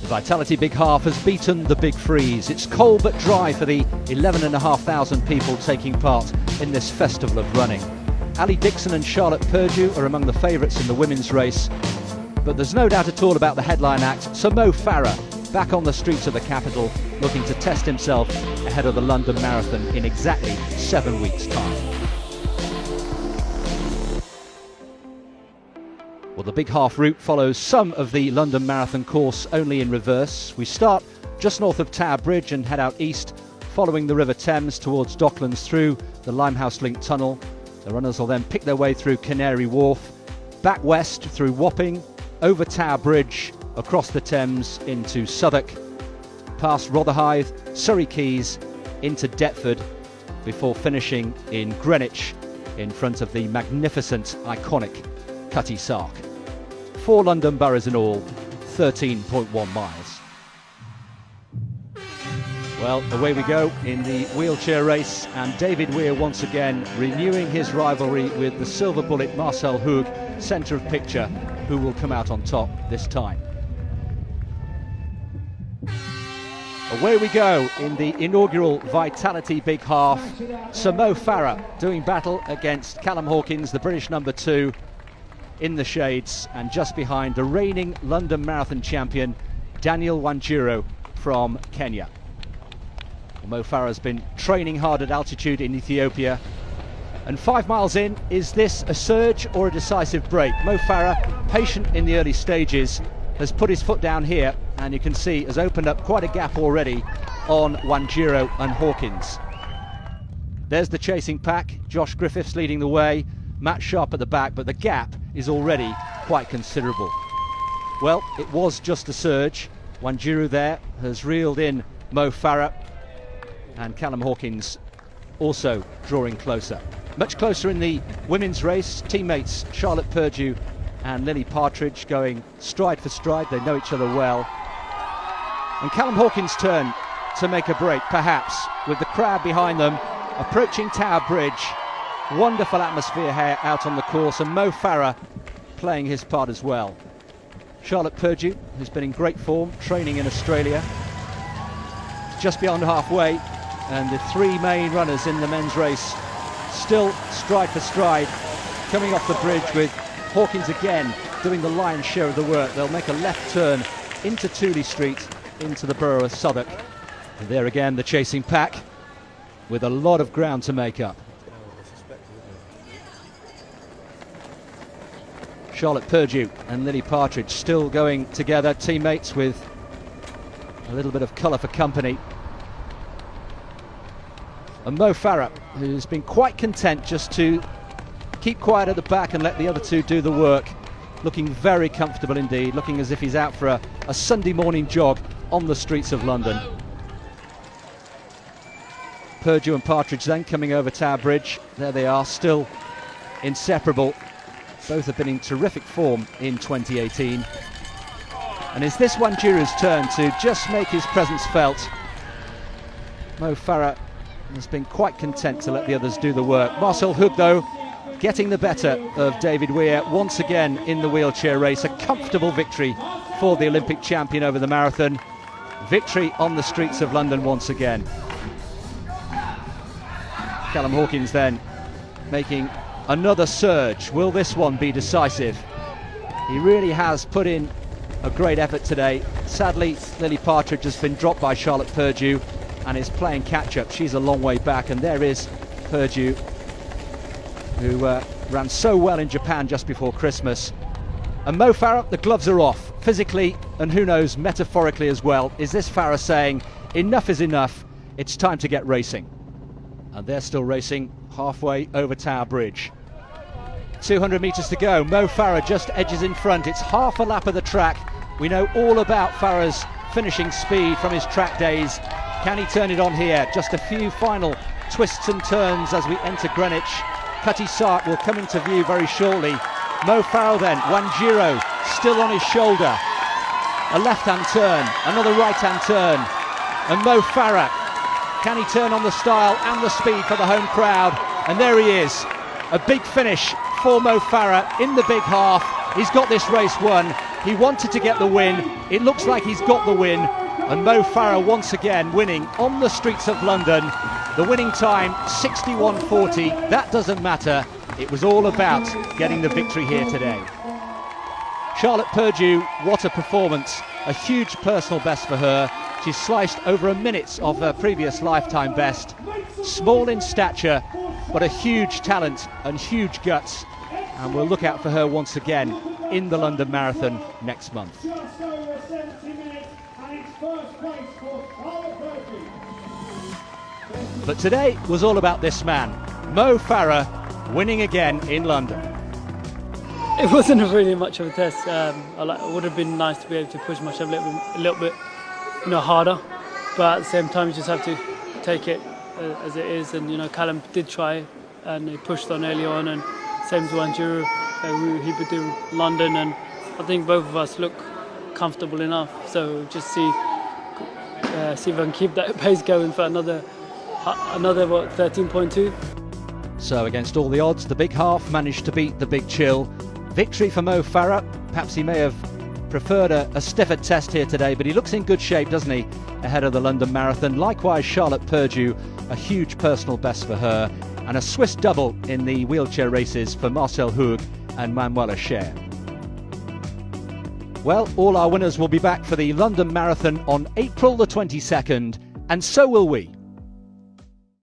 Vitality Big Half has beaten the Big Freeze. It's cold but dry for the 11,500 people taking part in this festival of running. Ali Dixon and Charlotte Purdue are among the favourites in the women's race, but there's no doubt at all about the headline act. So Mo Farah back on the streets of the capital, looking to test himself ahead of the London Marathon in exactly 7 weeks' time. Well, the Big Half route follows some of the London Marathon course, only in reverse. We start just north of Tower Bridge and head out east, following the River Thames towards Docklands through the Limehouse Link Tunnel. The runners will then pick their way through Canary Wharf, back west through Wapping, over Tower Bridge, across the Thames into Southwark, past Rotherhithe, Surrey Quays, into Deptford, before finishing in Greenwich in front of the magnificent, iconic Cutty Sark. 4 London boroughs in all, 13.1 miles. Well, away we go in the wheelchair race, and David Weir once again renewing his rivalry with the silver bullet Marcel Hoog, centre of picture, who will come out on top this time. Away we go in the inaugural Vitality Big Half. Sir Mo Farah doing battle against Callum Hawkins, the British number 2, in the shades, and just behind the reigning London Marathon champion Daniel Wanjiru from Kenya. Mo Farah has been training hard at altitude in Ethiopia, and 5 miles in, is this a surge or a decisive break? Mo Farah, patient in the early stages, has put his foot down here, and you can see has opened up quite a gap already on Wanjiru and Hawkins. There's the chasing pack, Josh Griffiths leading the way, Matt Sharp at the back, but the gap is already quite considerable. Well, it was just a surge. Wanjiru there has reeled in Mo Farah, and Callum Hawkins also drawing closer. Much closer in the women's race, teammates Charlotte Purdue and Lily Partridge going stride for stride. They know each other well. And Callum Hawkins' turn to make a break, perhaps, with the crowd behind them, approaching Tower Bridge. Wonderful atmosphere here out on the course, and Mo Farah playing his part as well. Charlotte Purdue, who's been in great form, training in Australia, just beyond halfway, and the 3 main runners in the men's race still stride for stride, coming off the bridge, with Hawkins again doing the lion's share of the work. They'll make a left turn into Tooley Street, into the borough of Southwark. And there again, the chasing pack, with a lot of ground to make up. Charlotte Purdue and Lily Partridge still going together, teammates with a little bit of colour for company. And Mo Farah, who's been quite content just to keep quiet at the back and let the other 2 do the work, looking very comfortable indeed, looking as if he's out for a Sunday morning jog on the streets of London. Purdue and Partridge then coming over Tower Bridge. There they are, still inseparable. Both have been in terrific form in 2018. And is this Wanjiru's turn to just make his presence felt? Mo Farah has been quite content to let the others do the work. Marcel Hoog, though, getting the better of David Weir once again in the wheelchair race. A comfortable victory for the Olympic champion over the marathon. Victory on the streets of London once again. Callum Hawkins then making another surge. Will this one be decisive? He really has put in a great effort today. Sadly, Lily Partridge has been dropped by Charlotte Purdue and is playing catch-up. She's a long way back, and there is Purdue, who ran so well in Japan just before Christmas. And Mo Farah, the gloves are off, physically and who knows, metaphorically as well. Is this Farah saying, enough is enough, it's time to get racing? And they're still racing halfway over Tower Bridge. 200 metres to go. Mo Farah just edges in front. It's half a lap of the track. We know all about Farah's finishing speed from his track days. Can he turn it on here? Just a few final twists and turns as we enter Greenwich. Cutty Sark will come into view very shortly. Mo Farah then, Wanjiru still on his shoulder. A left-hand turn, another right-hand turn. And Mo Farah, can he turn on the style and the speed for the home crowd? And there he is. A big finish for Mo Farah in the Big Half. He's got this race won. He wanted to get the win. It looks like he's got the win. And Mo Farah once again winning on the streets of London. The winning time, 61.40. That doesn't matter. It was all about getting the victory here today. Charlotte Purdue, what a performance. A huge personal best for her. She's sliced over a minute of her previous lifetime best. Small in stature, but a huge talent and huge guts. And we'll look out for her once again in the London Marathon next month. But today was all about this man, Mo Farah, winning again in London. It wasn't really much of a test. It would have been nice to be able to push myself a little bit harder, but at the same time you just have to take it as it is. And Callum did try and he pushed on early on, and same as Wanjiru, he would do London, and I think both of us look comfortable enough. So just see if I can keep that pace going for another 13.2. So against all the odds, the big half managed to beat the big chill. Victory for Mo Farah. Perhaps he may have preferred a stiffer test here today, but he looks in good shape, doesn't he, ahead of the London Marathon. Likewise, Charlotte Purdue, a huge personal best for her, and a Swiss double in the wheelchair races for Marcel Hoog and Manuela Scher. Well, all our winners will be back for the London Marathon on April the 22nd, and so will we.